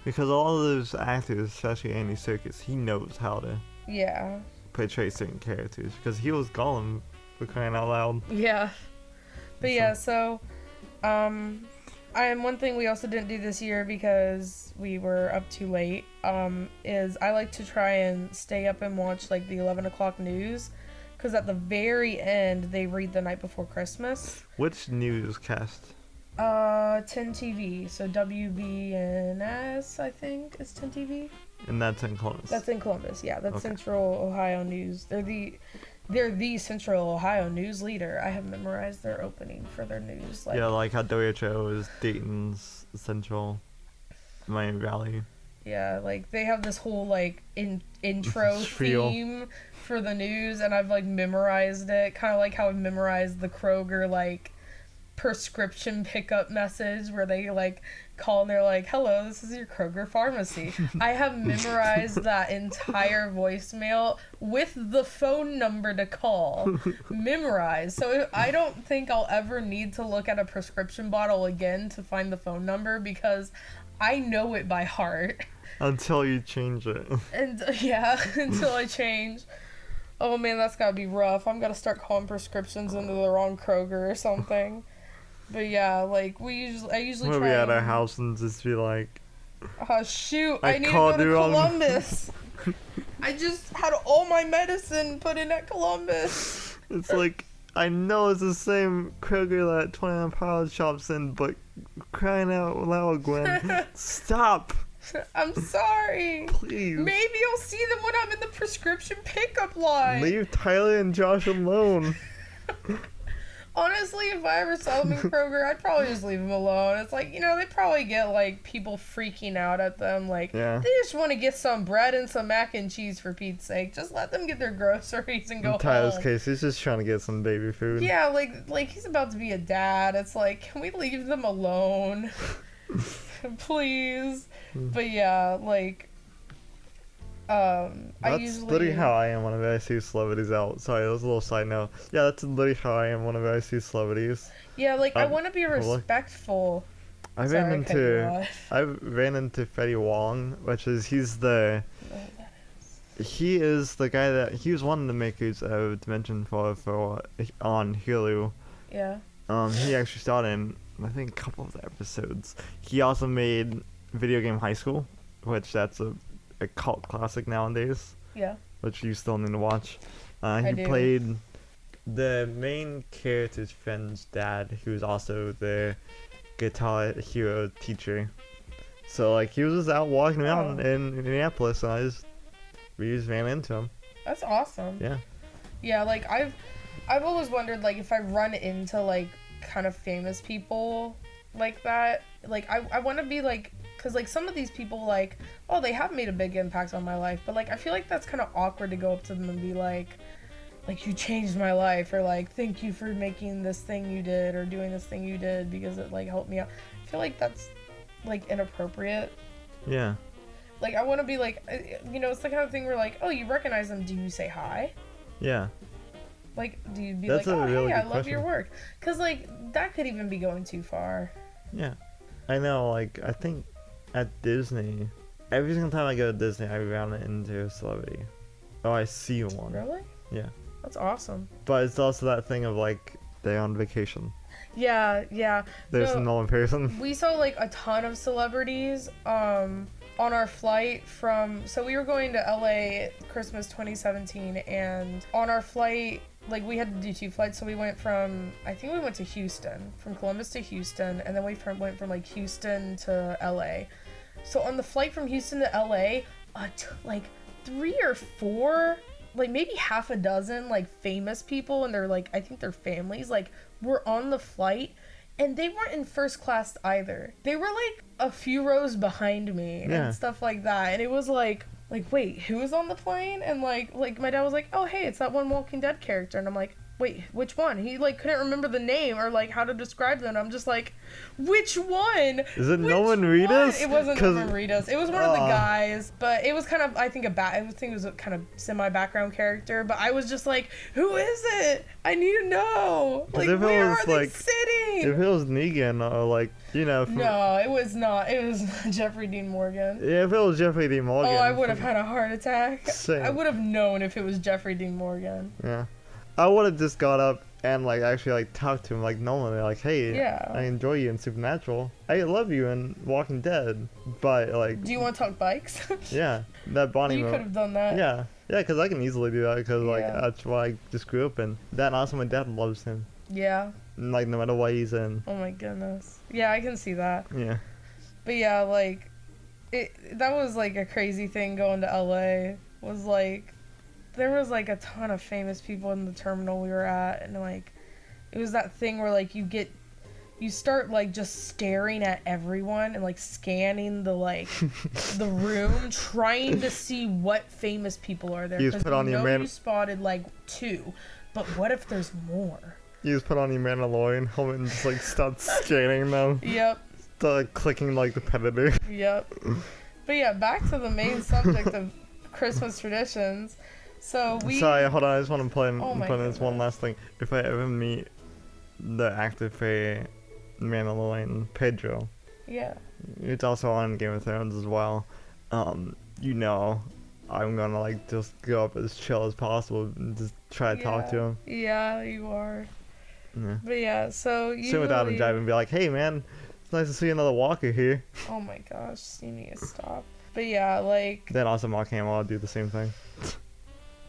Because all of those actors, especially Andy Serkis, he knows how to portray certain characters. Because he was Gollum, for crying out loud. Yeah. But so one thing we also didn't do this year because we were up too late, is I like to try and stay up and watch like the 11 o'clock news, because at the very end they read the night before Christmas. Which newscast? 10 TV, so WBNS I think is 10 TV. And that's in Columbus. That's in Columbus, yeah. That's okay. Central Ohio News. They're the Central Ohio news leader. I have memorized their opening for their news. Like, yeah, like how WHO is Dayton's Central, Miami Valley. Yeah, like they have this whole like intro theme for the news, and I've like memorized it, kind of like how I've memorized the Kroger like prescription pickup message where they like call and they're like, "Hello, this is your Kroger pharmacy." I have memorized that entire voicemail with the phone number to call memorized, so I don't think I'll ever need to look at a prescription bottle again to find the phone number, because I know it by heart. Until you change it. And until I change. Oh man, that's gotta be rough. I'm gonna start calling prescriptions into the wrong Kroger or something. But yeah, like I usually we'll try. Be at our house and just be like, oh shoot, I need to go to Columbus. I just had all my medicine put in at Columbus. It's like, I know it's the same Kroger that 29 Pilots shops in, but crying out loud, Gwen, stop. I'm sorry. Please. Maybe I'll see them when I'm in the prescription pickup line. Leave Tyler and Josh alone. Honestly, if I ever saw them in Kroger, I'd probably just leave them alone. It's like, they probably get, like, people freaking out at them. Like, They just want to get some bread and some mac and cheese, for Pete's sake. Just let them get their groceries and go home. In Tyler's case, he's just trying to get some baby food. Yeah, like he's about to be a dad. It's like, can we leave them alone? Please. But yeah, like... that's literally how I am whenever I see celebrities out. Sorry, that was a little side note. Yeah, that's literally how I am whenever I see celebrities. Yeah, like I want to be respectful. I ran into Freddie Wong, he is the guy that he was one of the makers of Dimension 4 on Hulu. Yeah. He actually starred in I think a couple of the episodes. He also made Video Game High School, which that's a cult classic nowadays. Yeah. Which you still need to watch. He played the main character's friend's dad, who's also the Guitar Hero teacher. So like he was just out walking around in Minneapolis, and we just ran into him. That's awesome. Yeah. Yeah, like I've always wondered, like, if I run into like kind of famous people like that, like I want to be like, because like some of these people, like, oh, they have made a big impact on my life, but like I feel like that's kind of awkward to go up to them and be like you changed my life, or like thank you for making this thing you did, or doing this thing you did because it like helped me out. I feel like that's like inappropriate. Yeah. Like I want to be like, it's the kind of thing where like, oh, you recognize them, do you say hi? Yeah. Like, do you be like, oh, hey, I love your work? Because, like, that could even be going too far. Yeah. I know, like, I think at Disney, every single time I go to Disney, I run into a celebrity. Oh, I see one. Really? Yeah. That's awesome. But it's also that thing of, like, they're on vacation. Yeah. There's no in person. We saw, like, a ton of celebrities, on our flight so we were going to LA Christmas 2017, and on our flight, like, we had to do 2 flights, so we went from to Houston, from Columbus to Houston, and then we went from like Houston to LA. So on the flight from Houston to LA, like 3 or 4, like maybe half a dozen like famous people and they're like, I think their families like were on the flight, and they weren't in first class either. They were like a few rows behind me and stuff like that. And it was like wait, who was on the plane? And like my dad was like, oh hey, it's that one Walking Dead character. And I'm like, wait, which one? He like couldn't remember the name or like how to describe them. I'm just like, which one? Is it Norman Reedus? It wasn't Norman Reedus. It was one of the guys, but it was kind of, I think it was a kind of semi-background character. But I was just like, who is it? I need to know. Like, where are they sitting? If it was Negan or like, you know. No, it was not. It was Jeffrey Dean Morgan. Yeah, if it was Jeffrey Dean Morgan. Oh, I would have had a heart attack. Same. I would have known if it was Jeffrey Dean Morgan. Yeah. I would have just got up and like actually like talked to him like normally, like, hey, I enjoy you in Supernatural. I love you in Walking Dead, but like. Do you want to talk bikes? Yeah, that Bonnie. You could have done that. Yeah, because I can easily do that because like that's what I just grew up in. That and also my dad loves him. Yeah. Like no matter what he's in. Oh my goodness. Yeah, I can see that. Yeah. But yeah, like, that was like a crazy thing going to LA. Was like. There was like a ton of famous people in the terminal we were at, and like it was that thing where like you start like just staring at everyone and like scanning the like the room, trying to see what famous people are there. You just put on you spotted like 2, but what if there's more? You just put on your Mandalorian helmet and just like start scanning them. Yep. Start clicking like the predator. Yep. But yeah, back to the main subject of Christmas traditions. So Sorry, hold on. I just want to play in this one last thing. If I ever meet the actor for Mandalorian, Pedro. Yeah. It's also on Game of Thrones as well. You know, I'm gonna like just go up as chill as possible and just try to talk to him. Yeah, you are. Yeah. But yeah, so sit without him driving and be like, hey man, it's nice to see another walker here. Oh my gosh, you need to stop. But yeah, like. Then also Mark Hamill will do the same thing.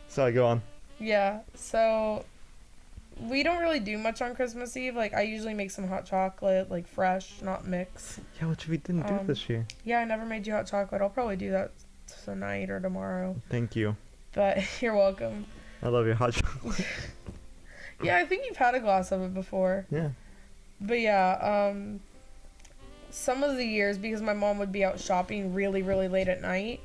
Sorry, go on. Yeah, so we don't really do much on Christmas Eve. Like, I usually make some hot chocolate, like fresh, not mix. Yeah, which we didn't do this year. Yeah, I never made you hot chocolate. I'll probably do that tonight or tomorrow. Thank you. But you're welcome. I love your hot chocolate. Yeah, I think you've had a glass of it before. Yeah. But yeah, some of the years, because my mom would be out shopping really, really late at night,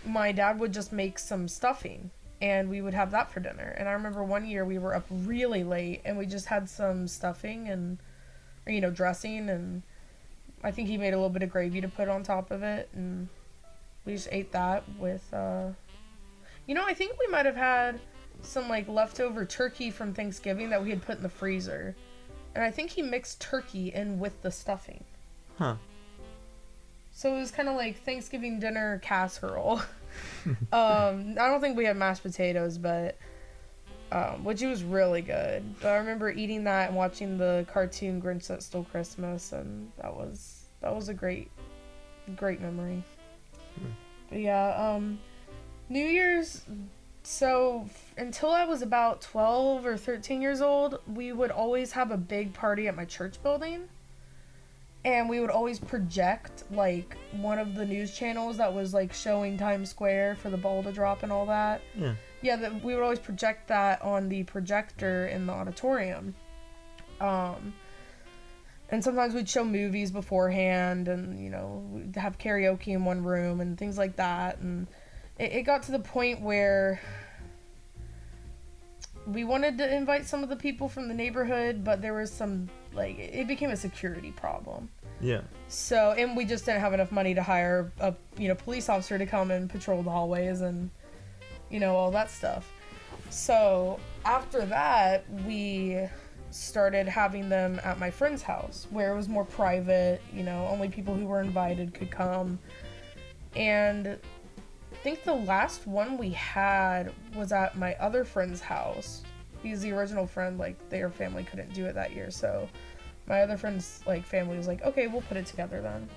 my dad would just make some stuffing. And we would have that for dinner. And I remember one year we were up really late and we just had some stuffing and, you know, dressing. And I think he made a little bit of gravy to put on top of it. And we just ate that with, you know, I think we might have had some, like, leftover turkey from Thanksgiving that we had put in the freezer. And I think he mixed turkey in with the stuffing. Huh. So it was kind of like Thanksgiving dinner casserole. I don't think we had mashed potatoes, but which was really good. But I remember eating that and watching the cartoon Grinch That Stole Christmas, and that was a great memory. But yeah, New Year's. So until I was about 12 or 13 years old, we would always have a big party at my church building. And we would always project, like, one of the news channels that was, like, showing Times Square for the ball to drop and all that. Yeah. Yeah, we would always project that on the projector in the auditorium. And sometimes we'd show movies beforehand and, you know, we'd have karaoke in one room and things like that. And it got to the point where we wanted to invite some of the people from the neighborhood, but there was some, like, it became a security problem. Yeah. So, and we just didn't have enough money to hire a, you know, police officer to come and patrol the hallways and, you know, all that stuff. So, after that, we started having them at my friend's house, where it was more private, you know, only people who were invited could come. And I think the last one we had was at my other friend's house, because the original friend, like, their family couldn't do it that year, so my other friend's, like, family was like, okay, we'll put it together then.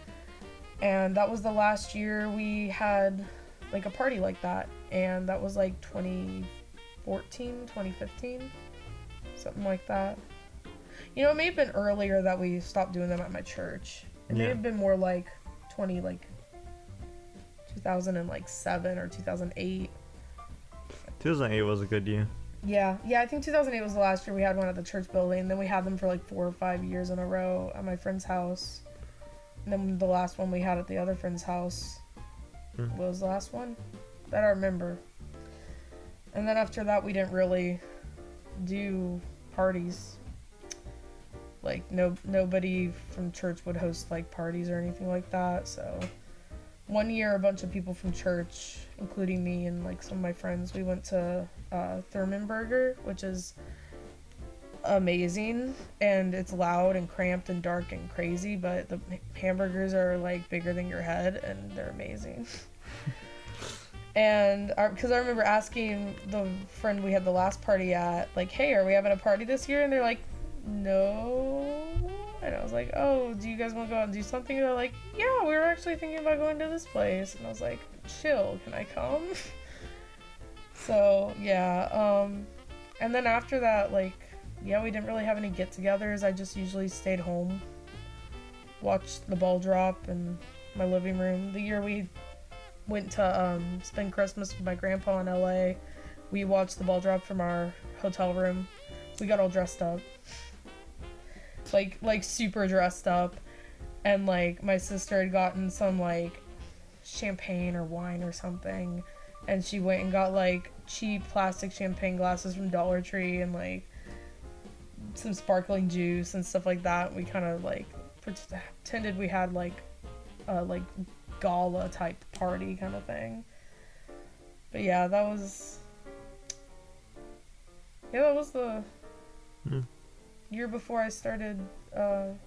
And that was the last year we had, like, a party like that, and that was, like, 2014, 2015, something like that. You know, it may have been earlier that we stopped doing them at my church. It may have been more like 2007 or 2008. 2008 was a good year. Yeah, I think 2008 was the last year we had one at the church building. Then we had them for like 4 or 5 years in a row at my friend's house. And then the last one we had at the other friend's house was the last one that I remember. And then after that, we didn't really do parties. Like, nobody from church would host like parties or anything like that. So one year, a bunch of people from church, including me and like some of my friends, we went to Thurman Burger, which is amazing, and it's loud and cramped and dark and crazy, but the hamburgers are like bigger than your head and they're amazing. And because I remember asking the friend we had the last party at, like, hey, are we having a party this year? And they're like, no. And I was like, oh, do you guys want to go out and do something? And they're like, yeah, we were actually thinking about going to this place. And I was like, chill, can I come? So yeah, and then after that, like, yeah, we didn't really have any get-togethers. I just usually stayed home, watched the ball drop in my living room. The year we went to spend Christmas with my grandpa in LA, we watched the ball drop from our hotel room. We got all dressed up, like super dressed up, and like my sister had gotten some like champagne or wine or something, and she went and got like cheap plastic champagne glasses from Dollar Tree and like some sparkling juice and stuff like that. We kind of like pretended we had like a like gala type party kind of thing. But yeah, that was the year before I started going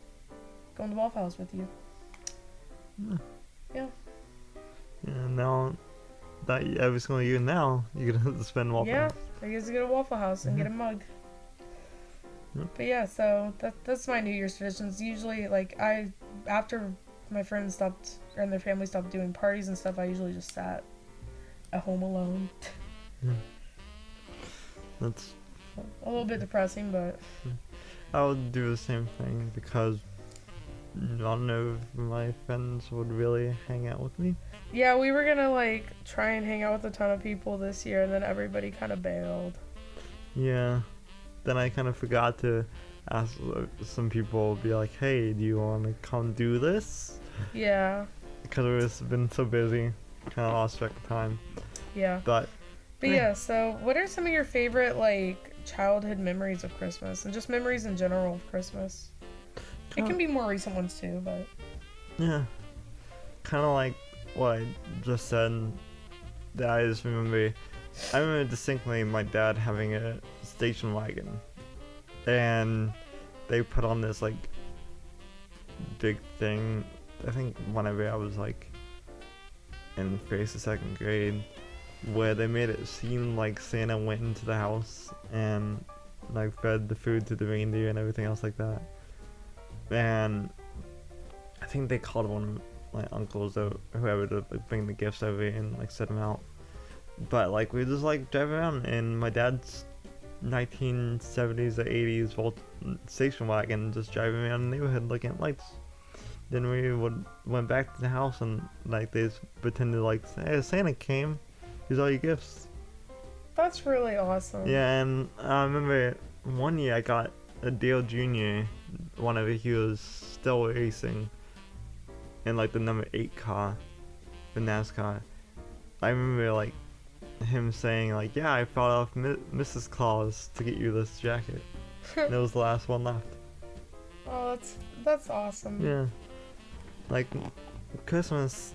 to Waffle House with you. Yeah. Yeah, now that every single year now, you're gonna spend Waffle House. Yeah, I used to go to Waffle House and get a mug. But yeah, so that's my New Year's traditions. Usually, like, after my friends stopped, and their family stopped doing parties and stuff, I usually just sat at home alone. That's a little bit depressing, but I would do the same thing because none of my friends would really hang out with me. Yeah, we were gonna like try and hang out with a ton of people this year, and then everybody kind of bailed. Yeah. Then I kind of forgot to ask some people, be like, hey, do you want to come do this? Yeah. Because we've been so busy, kind of lost track of time. Yeah. But yeah, so what are some of your favorite, like, childhood memories of Christmas? And just memories in general of Christmas? It can be more recent ones too, but... Yeah. Kind of like what I just said, that I just remember... I remember distinctly my dad having a station wagon, and they put on this like big thing. I think whenever I was like in first or second grade, where they made it seem like Santa went into the house and like fed the food to the reindeer and everything else like that. And I think they called one of my uncles or whoever to like bring the gifts over and like set them out. But like we just like drive around in my dad's 1970s or 80s Volt station wagon, just driving around the neighborhood looking at lights. Then we went back to the house and like they just pretended like, hey, Santa came, here's all your gifts. That's really awesome. Yeah, and I remember one year I got a Dale Jr. whenever he was still racing in like the number 8 car, the NASCAR. I remember like him saying like, yeah, I fought off Mrs. Claus to get you this jacket. And it was the last one left. Oh, that's awesome. Yeah. Like, Christmas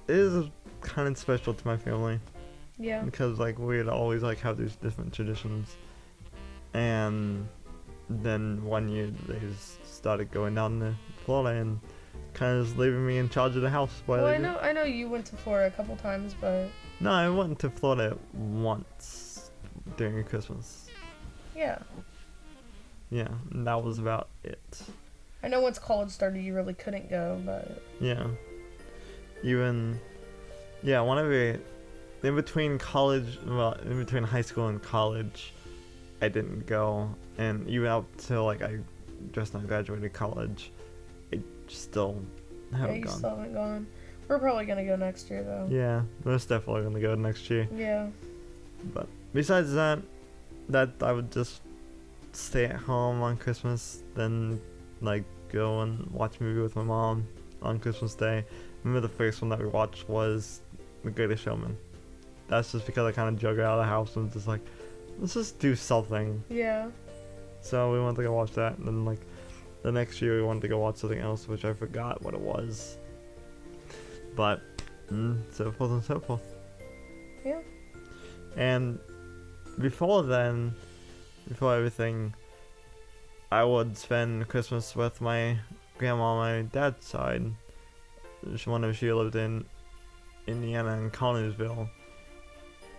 is kind of special to my family. Yeah. Because like we'd always like have these different traditions. And then one year they just started going down to Florida and kind of just leaving me in charge of the house. Well, I know you went to Florida a couple times, but... No, I went to Florida once during Christmas. Yeah. Yeah, and that was about it. I know once college started you really couldn't go, but... Yeah. Whenever... In between high school and college, I didn't go. And even up till like I just now graduated college, I still I Yeah, haven't you gone. still haven't gone. We're probably gonna go next year though. Yeah, most definitely gonna go next year. Yeah. But besides that, I would just stay at home on Christmas, then like go and watch a movie with my mom on Christmas Day. Remember the first one that we watched was The Greatest Showman. That's just because I kind of drug her out of the house and just like, let's just do something. Yeah. So we wanted to go watch that, and then like the next year we wanted to go watch something else, which I forgot what it was. But so forth and so forth. Yeah. And before then, before everything, I would spend Christmas with my grandma on my dad's side. She lived in Indiana and Connersville.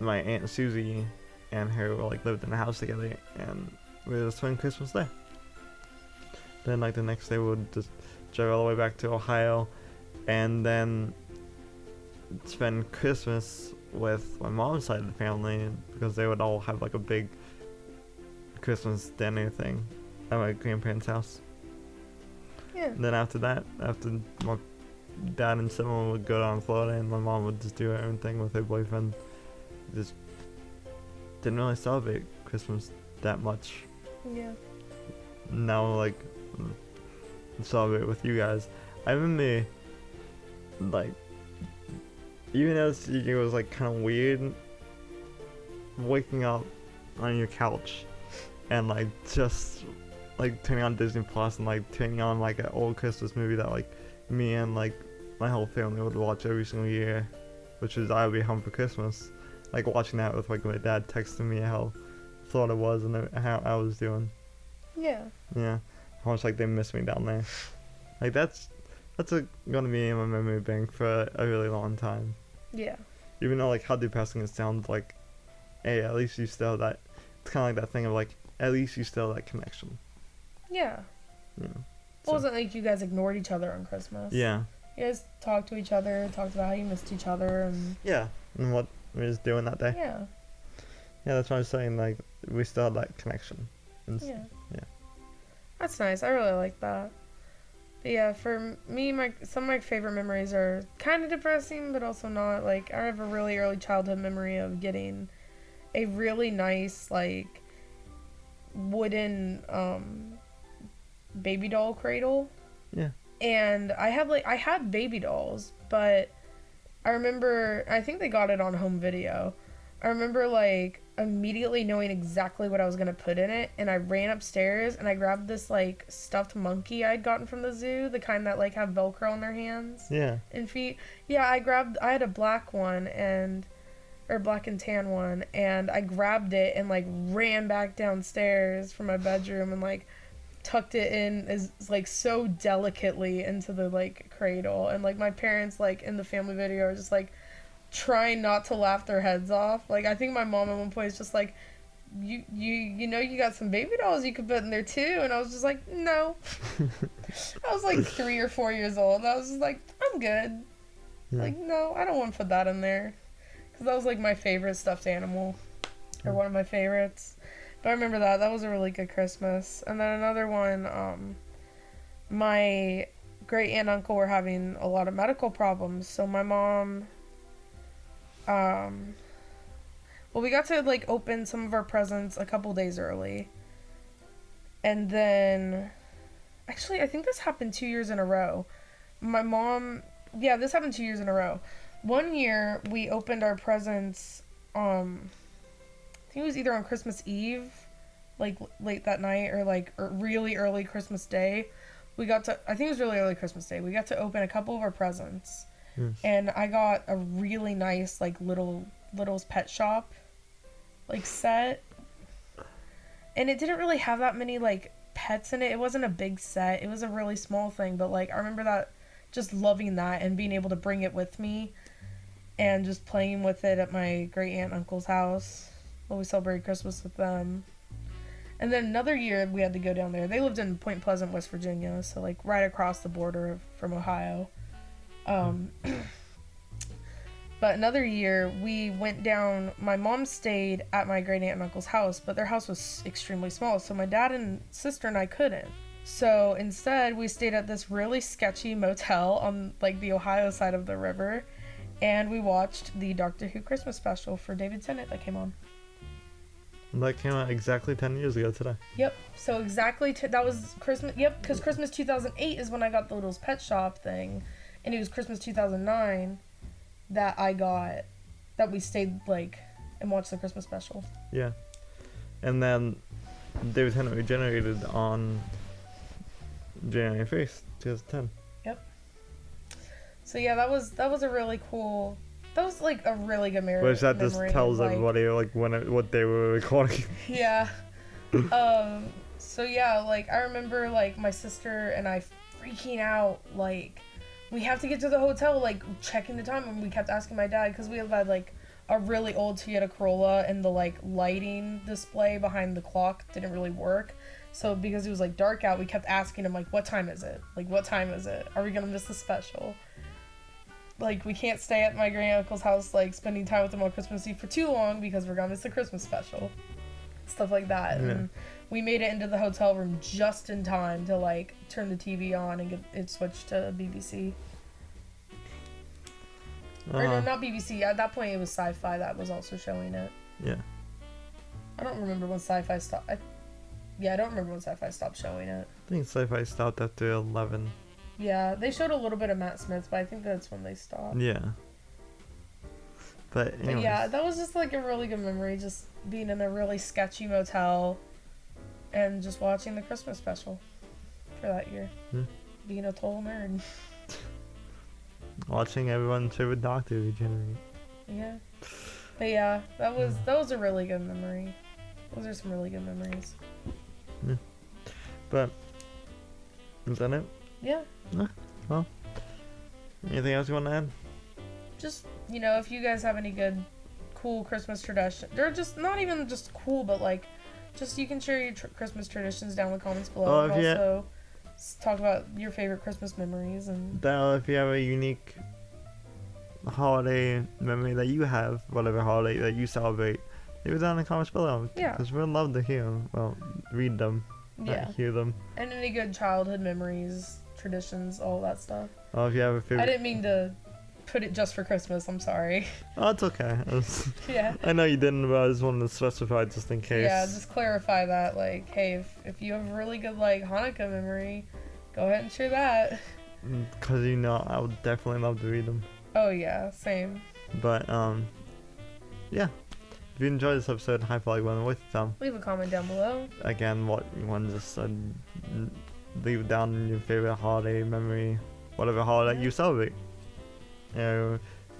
My Aunt Susie and her like lived in a house together, and we would spend Christmas there. Then like the next day we would just drive all the way back to Ohio, and then spend Christmas with my mom's side of the family, because they would all have like a big Christmas dinner thing at my grandparents' house. Yeah. And then after that, after my dad and someone would go down to Florida, and my mom would just do her own thing with her boyfriend. Just didn't really celebrate Christmas that much. Yeah. Now like celebrate with you guys. I remember like, even as it was like kind of weird waking up on your couch and like just like turning on Disney Plus and like turning on like an old Christmas movie that like me and like my whole family would watch every single year, which is I'll Be Home for Christmas. Like watching that with like my dad texting me how Florida was and how I was doing. Yeah. Yeah, how much like they miss me down there. Like that's gonna be in my memory bank for a really long time. Yeah. Even though like how depressing it sounds, like, hey, at least you still have that. It's kind of like that thing of like, at least you still have that connection. Yeah. Yeah. It wasn't like you guys ignored each other on Christmas. Yeah. You guys talked to each other, talked about how you missed each other, and Yeah. And what we was doing that day. yeah. Yeah, that's what I was saying. Like we still have that connection. Yeah. Yeah. That's nice. I really like that. But yeah, for me, some of my favorite memories are kind of depressing, but also not. Like, I have a really early childhood memory of getting a really nice, like, wooden baby doll cradle. Yeah. And I had baby dolls, but I remember, I think they got it on home video. I remember, like, immediately knowing exactly what I was going to put in it, and I ran upstairs, and I grabbed this, like, stuffed monkey I'd gotten from the zoo, the kind that, like, have Velcro on their hands and feet. Yeah, I had a black one, or black and tan one, and I grabbed it and, like, ran back downstairs from my bedroom and, like, tucked it in like, so delicately into the, like, cradle. And, like, my parents, like, in the family video are just, like, trying not to laugh their heads off. Like, I think my mom at one point is just like, you know you got some baby dolls you could put in there too, and I was just like, no. I was like 3 or 4 years old, and I was just like, I'm good. Yeah. Like, no, I don't want to put that in there, because that was like my favorite stuffed animal, or one of my favorites. But I remember that was a really good Christmas. And then another one, my great aunt and uncle were having a lot of medical problems, so my mom, well, we got to, like, open some of our presents a couple days early. And then, actually, I think this happened 2 years in a row. My mom, yeah, this happened 2 years in a row. One year, we opened our presents, I think it was either on Christmas Eve, like, late that night, or, like, really early Christmas Day. I think it was really early Christmas Day. We got to open a couple of our presents. And I got a really nice, like, Little's Pet Shop, like, set. And it didn't really have that many, like, pets in it. It wasn't a big set. It was a really small thing. But, like, I remember that, just loving that and being able to bring it with me and just playing with it at my great aunt and uncle's house while we celebrated Christmas with them. And then another year we had to go down there. They lived in Point Pleasant, West Virginia, so, like, right across the border from Ohio. But another year, we went down, my mom stayed at my great aunt and uncle's house, but their house was extremely small, so my dad and sister and I couldn't. So instead, we stayed at this really sketchy motel on like the Ohio side of the river, and we watched the Doctor Who Christmas special for David Tennant that came on. That came out exactly 10 years ago today. Yep. So exactly that was Christmas. Yep, because Christmas 2008 is when I got the Little's Pet Shop thing, and it was Christmas 2009 that we stayed like and watched the Christmas special. Yeah. And then David Tennant regenerated on January 1st, 2010. Yep. So yeah, that was a really cool. That was like a really good memory. Which that just tells everybody like what they were recording. Yeah. So yeah, like I remember like my sister and I freaking out like we have to get to the hotel, like checking the time, and we kept asking my dad because we had like a really old Toyota Corolla and the like lighting display behind the clock didn't really work. So because it was like dark out, we kept asking him like, what time is it? Like, what time is it? Are we gonna miss the special? Like, we can't stay at my grand uncle's house like spending time with him on Christmas Eve for too long because we're gonna miss the Christmas special. Stuff like that. Yeah. And we made it into the hotel room just in time to like turn the TV on and get it switched to BBC. Or no, not BBC. At that point, it was Sci-Fi that was also showing it. Yeah. I don't remember when Sci-Fi stopped. I don't remember when Sci-Fi stopped showing it. I think Sci-Fi stopped after 11. Yeah, they showed a little bit of Matt Smith, but I think that's when they stopped. Yeah. But yeah, that was just like a really good memory, just being in a really sketchy motel and just watching the Christmas special for that year. Being a total nerd. Watching everyone's favorite Doctor regenerate. Yeah. But yeah, that was a really good memory. Those are some really good memories. Yeah. But is that it? Yeah. Well, anything else you want to add? Just, if you guys have any good, cool Christmas tradition, they're just not even just cool, but like, just you can share your Christmas traditions down in the comments below, and also talk about your favorite Christmas memories. And if you have a unique holiday memory that you have, whatever holiday that you celebrate, leave it down in the comments below. Yeah. Because we'd love to hear them. Well, read them. Yeah. Not hear them. And any good childhood memories, traditions, all that stuff. Oh, if you have a favorite. I didn't mean to put it just for Christmas. I'm sorry. Oh, it's okay. Yeah. I know you didn't, but I just wanted to specify just in case. Yeah, just clarify that. Like, hey, if you have a really good like Hanukkah memory, go ahead and share that. Because I would definitely love to read them. Oh yeah, same. But yeah. If you enjoyed this episode, high five Gwen with them. Leave a comment down below. Again, what you want just leave down your favorite holiday memory, whatever holiday you celebrate.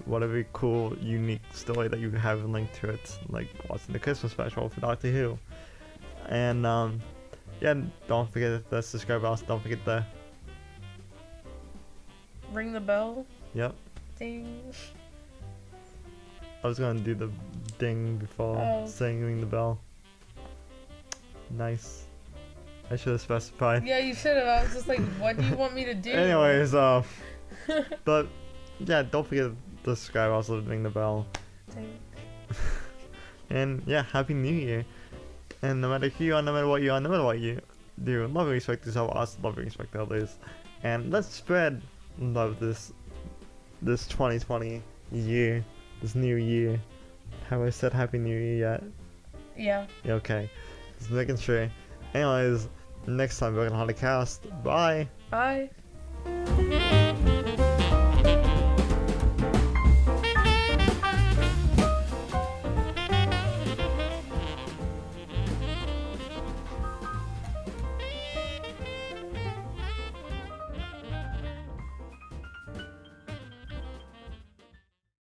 Whatever cool, unique story that you have linked to it, like watching the Christmas special for Doctor Who. And yeah, don't forget the subscribe button. Don't forget the ring the bell. Yep. Ding. I was gonna do the ding before saying ring the bell. Nice. I should have specified. Yeah, you should have. I was just like, what do you want me to do? Anyways, but yeah, don't forget to subscribe. Also, ring the bell. Ding. And yeah, Happy New Year. And no matter who you are, no matter what you are, no matter what you do, love and respect yourself. Also, love and respect others. And let's spread love this 2020 year. This new year. Have I said Happy New Year yet? Yeah. Okay. Just making sure. Anyways, next time we're gonna have a cast. Bye. Bye.